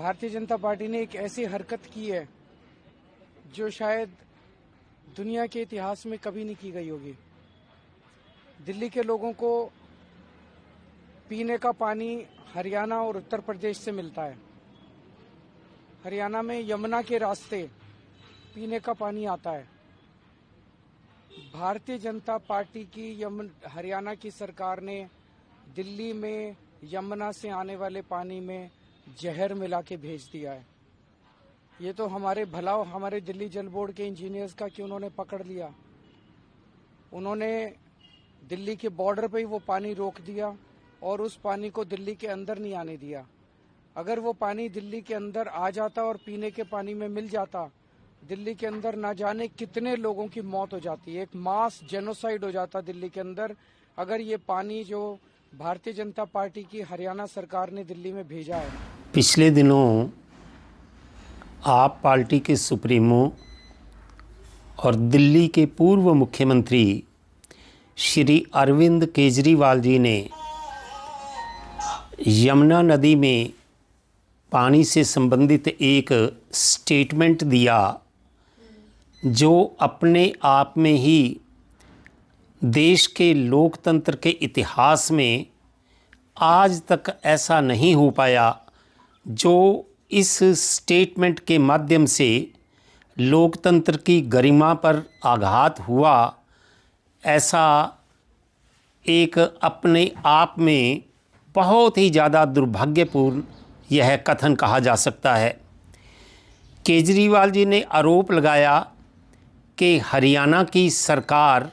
Bharatiya Janata party ने एक ऐसी हरकत की है जो शायद दुनिया के इतिहास में कभी नहीं की गई होगी। दिल्ली के लोगों को पीने का पानी हरियाणा और उत्तर प्रदेश से मिलता है। हरियाणा में यमुना के रास्ते पीने का पानी आता है। भारतीय जनता पार्टी की हरियाणा की सरकार ने दिल्ली में यमुना से आने वाले पानी में जहर मिला के भेज दिया है। ये तो हमारे भलाव हमारे दिल्ली जल बोर्ड के इंजीनियर्स का कि उन्होंने पकड़ लिया। उन्होंने दिल्ली के बॉर्डर पे ही वो पानी रोक दिया और उस पानी को दिल्ली के अंदर नहीं आने दिया। अगर वो पानी दिल्ली के अंदर आ जाता और पीने के पानी में मिल जाता, दिल्ली के अंदर ना जाने कितने लोगों की मौत हो जाती। एक मास जेनोसाइड हो जाता दिल्ली के अंदर अगर ये पानी जो भारतीय जनता पार्टी की हरियाणा सरकार ने दिल्ली में भेजा है। पिछले दिनों आप पार्टी के सुप्रीमो और दिल्ली के पूर्व मुख्यमंत्री श्री अरविंद केजरीवाल जी ने यमुना नदी में पानी से संबंधित एक स्टेटमेंट दिया जो अपने आप में ही देश के लोकतंत्र के इतिहास में आज तक ऐसा नहीं हो पाया जो इस स्टेटमेंट के माध्यम से लोकतंत्र की गरिमा पर आघात हुआ। ऐसा एक अपने आप में बहुत ही ज़्यादा दुर्भाग्यपूर्ण यह कथन कहा जा सकता है। केजरीवाल जी ने आरोप लगाया कि हरियाणा की सरकार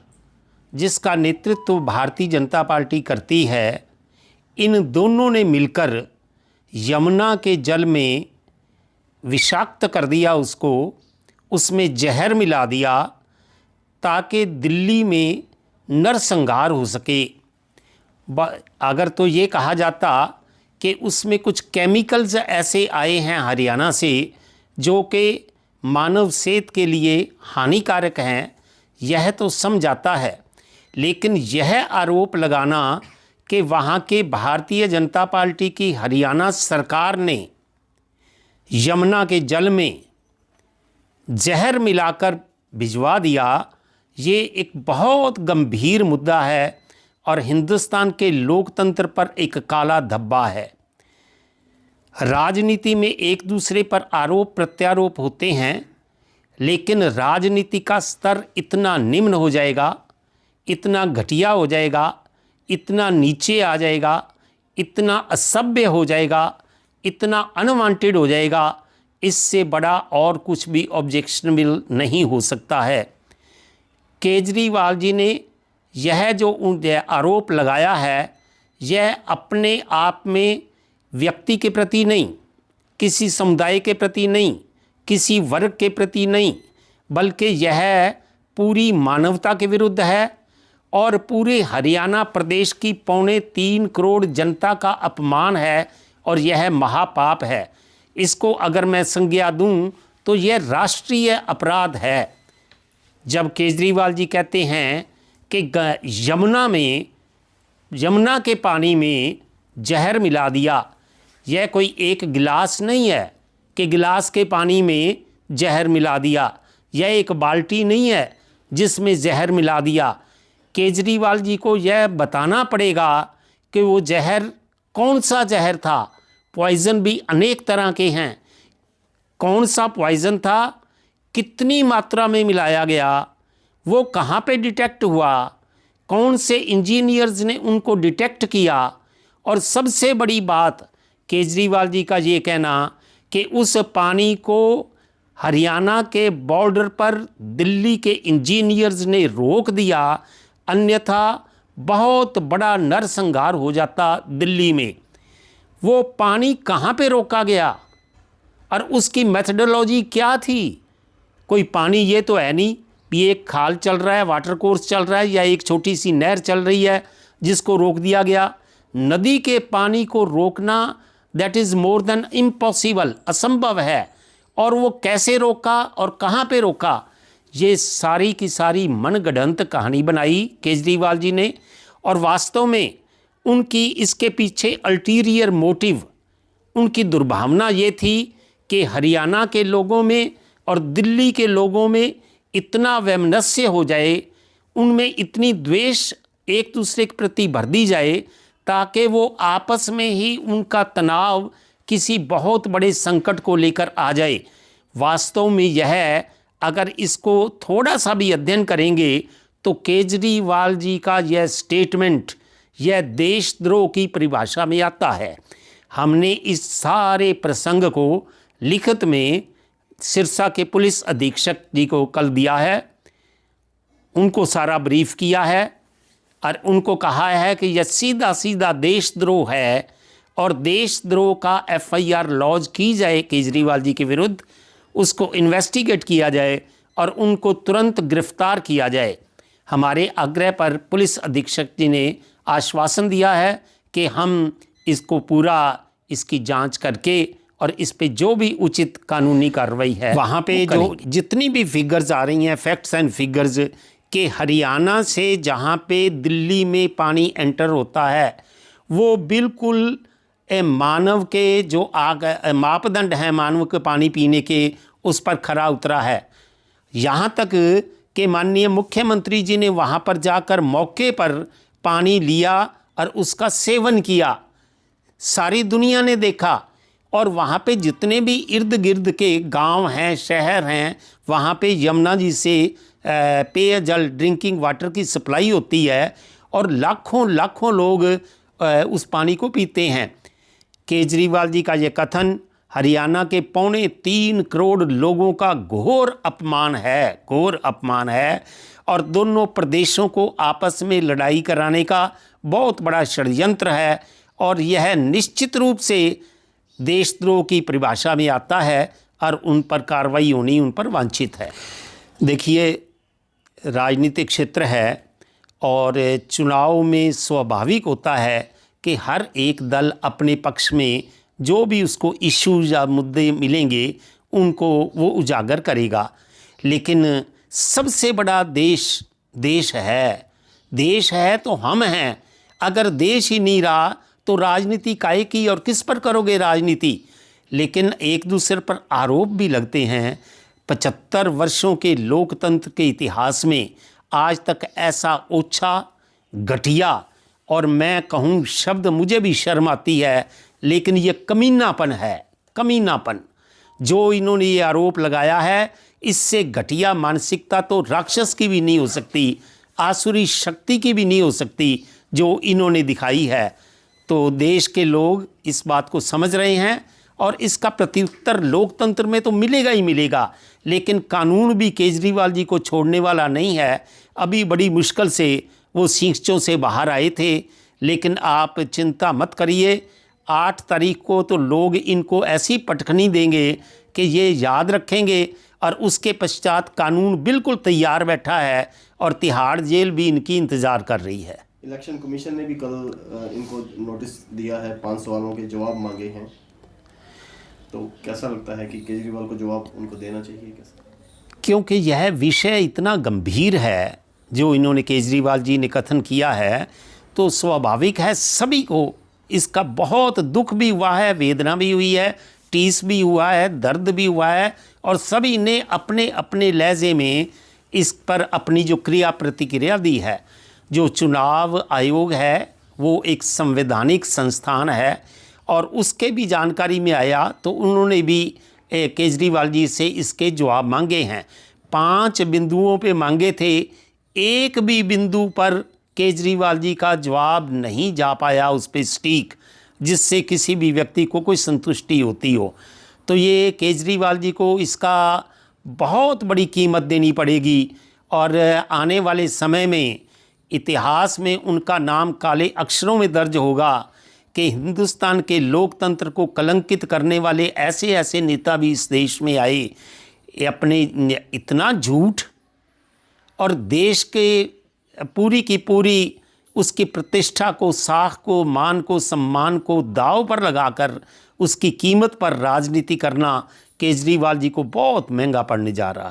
जिसका नेतृत्व भारतीय जनता पार्टी करती है, इन दोनों ने मिलकर यमुना के जल में विषाक्त कर दिया, उसमें जहर मिला दिया ताकि दिल्ली में नरसंहार हो सके। अगर तो ये कहा जाता कि उसमें कुछ केमिकल्स ऐसे आए हैं हरियाणा से जो कि मानव सेहत के लिए हानिकारक हैं, यह तो समझाता है। लेकिन यह आरोप लगाना कि वहाँ के भारतीय जनता पार्टी की हरियाणा सरकार ने यमुना के जल में जहर मिलाकर भिजवा दिया, ये एक बहुत गंभीर मुद्दा है और हिंदुस्तान के लोकतंत्र पर एक काला धब्बा है। राजनीति में एक दूसरे पर आरोप प्रत्यारोप होते हैं, लेकिन राजनीति का स्तर इतना निम्न हो जाएगा, इतना घटिया हो जाएगा, इतना नीचे आ जाएगा, इतना असभ्य हो जाएगा, इतना अनवांटेड हो जाएगा, इससे बड़ा और कुछ भी ऑब्जेक्शनेबल नहीं हो सकता है। केजरीवाल जी ने यह जो आरोप लगाया है, यह अपने आप में व्यक्ति के प्रति नहीं, किसी समुदाय के प्रति नहीं, किसी वर्ग के प्रति नहीं, बल्कि यह पूरी मानवता के विरुद्ध है और पूरे हरियाणा प्रदेश की 3.25 करोड़ जनता का अपमान है और यह महापाप है। इसको अगर मैं संज्ञा दूं तो यह राष्ट्रीय अपराध है। जब केजरीवाल जी कहते हैं कि यमुना के पानी में जहर मिला दिया, यह कोई एक गिलास नहीं है कि गिलास के पानी में जहर मिला दिया, यह एक बाल्टी नहीं है जिसमें जहर मिला दिया। केजरीवाल जी को यह बताना पड़ेगा कि वो जहर कौन सा जहर था। पॉइज़न भी अनेक तरह के हैं, कौन सा पॉइज़न था, कितनी मात्रा में मिलाया गया, वो कहाँ पे डिटेक्ट हुआ, कौन से इंजीनियर्स ने उनको डिटेक्ट किया। और सबसे बड़ी बात केजरीवाल जी का ये कहना कि उस पानी को हरियाणा के बॉर्डर पर दिल्ली के इंजीनियर्स ने रोक दिया, अन्यथा बहुत बड़ा नरसंहार हो जाता दिल्ली में। वो पानी कहाँ पे रोका गया और उसकी मेथडोलॉजी क्या थी? कोई पानी ये तो है नहीं कि एक खाल चल रहा है, वाटर कोर्स चल रहा है या एक छोटी सी नहर चल रही है जिसको रोक दिया गया। नदी के पानी को रोकना that is more than impossible, असंभव है। और वो कैसे रोका और कहाँ पे रोका, ये सारी की सारी मनगढ़ंत कहानी बनाई केजरीवाल जी ने। और वास्तव में उनकी इसके पीछे अल्टीरियर मोटिव उनकी दुर्भावना ये थी कि हरियाणा के लोगों में और दिल्ली के लोगों में इतना वैमनस्य हो जाए, उनमें इतनी द्वेष एक दूसरे के प्रति भर दी जाए ताकि वो आपस में ही उनका तनाव किसी बहुत बड़े संकट को लेकर आ जाए। वास्तव में यह, अगर इसको थोड़ा सा भी अध्ययन करेंगे तो केजरीवाल जी का यह स्टेटमेंट यह देशद्रोह की परिभाषा में आता है। हमने इस सारे प्रसंग को लिखित में सिरसा के पुलिस अधीक्षक जी को कल दिया है, उनको सारा ब्रीफ किया है और उनको कहा है कि यह सीधा सीधा देशद्रोह है और देशद्रोह का FIR लॉन्च की जाए केजरीवाल जी के विरुद्ध, उसको इन्वेस्टिगेट किया जाए और उनको तुरंत गिरफ्तार किया जाए। हमारे आग्रह पर पुलिस अधीक्षक जी ने आश्वासन दिया है कि हम इसको पूरा इसकी जांच करके और इस पे जो भी उचित कानूनी कार्रवाई है वहाँ पे जो जितनी भी फिगर्स आ रही हैं, फैक्ट्स एंड फिगर्स, कि हरियाणा से जहाँ पे दिल्ली में पानी एंटर होता है वो बिल्कुल मानव के जो मापदंड हैं मानव के पानी पीने के, उस पर खरा उतरा है। यहाँ तक कि माननीय मुख्यमंत्री जी ने वहाँ पर जाकर मौके पर पानी लिया और उसका सेवन किया, सारी दुनिया ने देखा। और वहाँ पे जितने भी इर्द गिर्द के गांव हैं, शहर हैं, वहाँ पे यमुना जी से पेयजल ड्रिंकिंग वाटर की सप्लाई होती है और लाखों लाखों लोग उस पानी को पीते हैं। केजरीवाल जी का ये कथन हरियाणा के 3.25 करोड़ लोगों का घोर अपमान है, घोर अपमान है और दोनों प्रदेशों को आपस में लड़ाई कराने का बहुत बड़ा षड्यंत्र है और यह निश्चित रूप से देशद्रोह की परिभाषा में आता है और उन पर कार्रवाई होनी उन पर वांछित है। देखिए, राजनीतिक क्षेत्र है और चुनाव में स्वाभाविक होता है कि हर एक दल अपने पक्ष में जो भी उसको इश्यूज या मुद्दे मिलेंगे उनको वो उजागर करेगा। लेकिन सबसे बड़ा देश है तो हम हैं। अगर देश ही नहीं रहा तो राजनीति काहे की और किस पर करोगे राजनीति। लेकिन एक दूसरे पर आरोप भी लगते हैं। 75 वर्षों के लोकतंत्र के इतिहास में आज तक ऐसा ओछा, घटिया और मैं कहूँ शब्द मुझे भी शर्म आती है, लेकिन ये कमीनापन है, कमीनापन जो इन्होंने ये आरोप लगाया है। इससे घटिया मानसिकता तो राक्षस की भी नहीं हो सकती, आसुरी शक्ति की भी नहीं हो सकती जो इन्होंने दिखाई है। तो देश के लोग इस बात को समझ रहे हैं और इसका प्रत्युत्तर लोकतंत्र में तो मिलेगा ही मिलेगा। लेकिन कानून भी केजरीवाल जी को छोड़ने वाला नहीं है। अभी बड़ी मुश्किल से वो सींचों से बाहर आए थे, लेकिन आप चिंता मत करिए, 8 तारीख को तो लोग इनको ऐसी पटखनी देंगे कि ये याद रखेंगे और उसके पश्चात कानून बिल्कुल तैयार बैठा है और तिहाड़ जेल भी इनकी इंतज़ार कर रही है। इलेक्शन कमीशन ने भी कल इनको नोटिस दिया है, 5 सवालों के जवाब मांगे हैं, तो कैसा लगता है कि केजरीवाल को जवाब उनको देना चाहिए कैसा? क्योंकि यह विषय इतना गंभीर है जो इन्होंने केजरीवाल जी ने कथन किया है, तो स्वाभाविक है सभी को इसका बहुत दुख भी हुआ है, वेदना भी हुई है, टीस भी हुआ है, दर्द भी हुआ है और सभी ने अपने अपने लहजे में इस पर अपनी जो क्रिया प्रतिक्रिया दी है। जो चुनाव आयोग है वो एक संवैधानिक संस्थान है और उसके भी जानकारी में आया तो उन्होंने भी केजरीवाल जी से इसके जवाब मांगे हैं। 5 बिंदुओं पे मांगे थे, एक भी बिंदु पर केजरीवाल जी का जवाब नहीं जा पाया उस पर स्टीक, जिससे किसी भी व्यक्ति को कोई संतुष्टि होती हो। तो ये केजरीवाल जी को इसका बहुत बड़ी कीमत देनी पड़ेगी और आने वाले समय में इतिहास में उनका नाम काले अक्षरों में दर्ज होगा कि हिंदुस्तान के लोकतंत्र को कलंकित करने वाले ऐसे ऐसे नेता भी इस देश में आए। अपने इतना झूठ और देश के पूरी की पूरी उसकी प्रतिष्ठा को, साख को, मान को, सम्मान को दांव पर लगाकर उसकी कीमत पर राजनीति करना केजरीवाल जी को बहुत महंगा पड़ने जा रहा है।